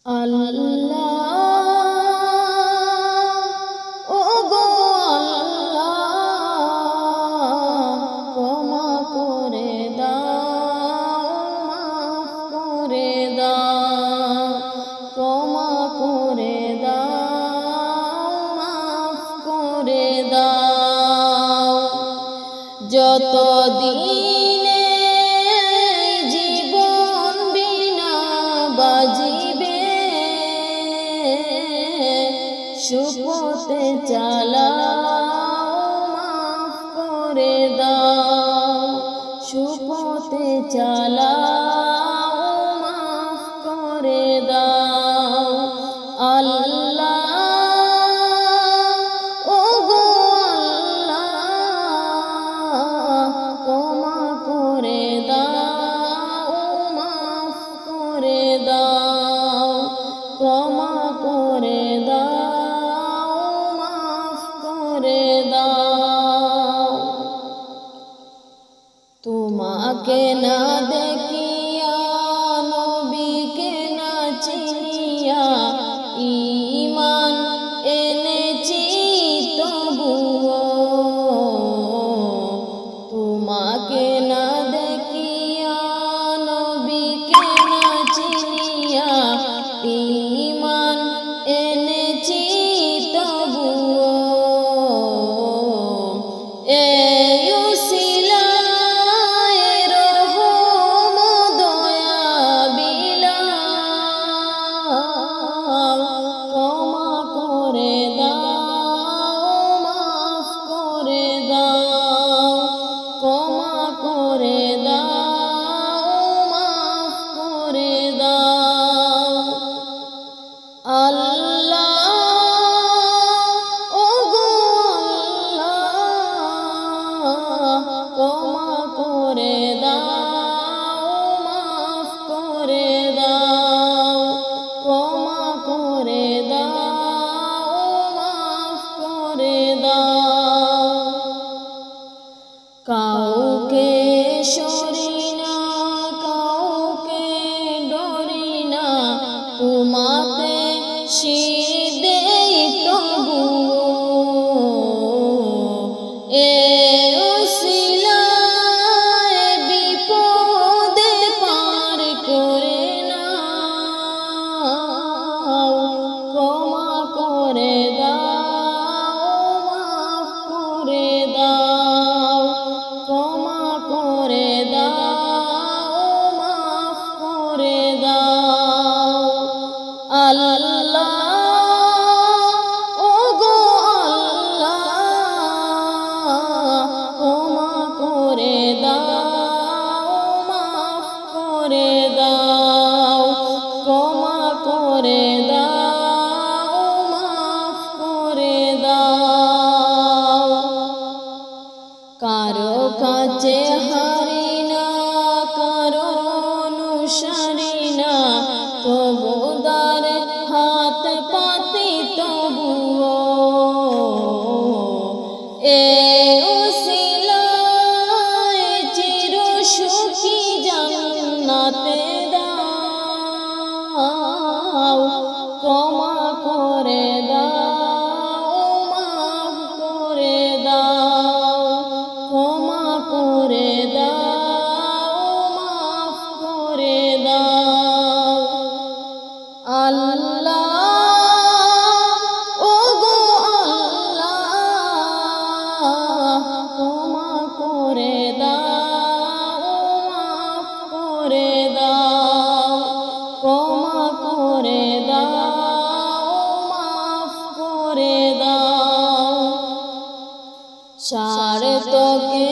আল্লাহ ও গো আল্লাহ ক্ষমা করে দাও, মাফ করে দাও, ক্ষমা করে দাও, মাফ করে দাও। যতদিন জীবন বিনা বাজিবে সুপথে চালাও, মাফ করে দাও, সুপথে চালাও, মাফ করে দাও। আল্লাহ ও গো আল্লাহ ক্ষমা করে দাও, মাফ করে দাও, ক্ষমা করে দাও, মাফ করে দাও। তোমাকে না দেখিয়া নবীকে না চিনিয়া ঈমান এনেছি তবুও, তোমাকে না দেখিয়া নবীকে না চিনিয়া ঈমান এনেছি তবুও। এই উসিলায় রহম দয়া বিলাও, ক্ষমা করে দাও, মাফ করে দাও, ক্ষমা করে দাও, মাফ করে দাও। আল্লাহ ও গো আল্লাহ ক্ষমা করে দাও, মাফ করে দাও, ক্ষমা করে দাও, মাফ করে দাও। কাউকে সরি না, কাউকে ডরি না, তোমাতে শির দেই তবুও। এ উসিলায় বিপদে পার করে নাও, ক্ষমা করে দাও, মাফ করে দাও, ক্ষমা করে দাও, মাফ করে দাও। আল্লাহ ও গো আল্লাহ ক্ষমা করে দাও, মাফ করে দাও, ক্ষমা করে দাও, মাফ করে দাও। কারো কাছে হারি না, কারো অনুসারী না, তবু দ্বারে হাত পাতি তবুও। এ উসিলায় চির সুখী জান্নাতে দাও, ক্ষমা করে দাও, মাফ করে দাও, ক্ষমা করে দাও, মাফ করে দাও। আল্লাহ ও গো আল্লাহ ক্ষমা করে দাও, মাফ করে দাও, ক্ষমা করে দাও, মাফ করে দাও। স্বার্থকে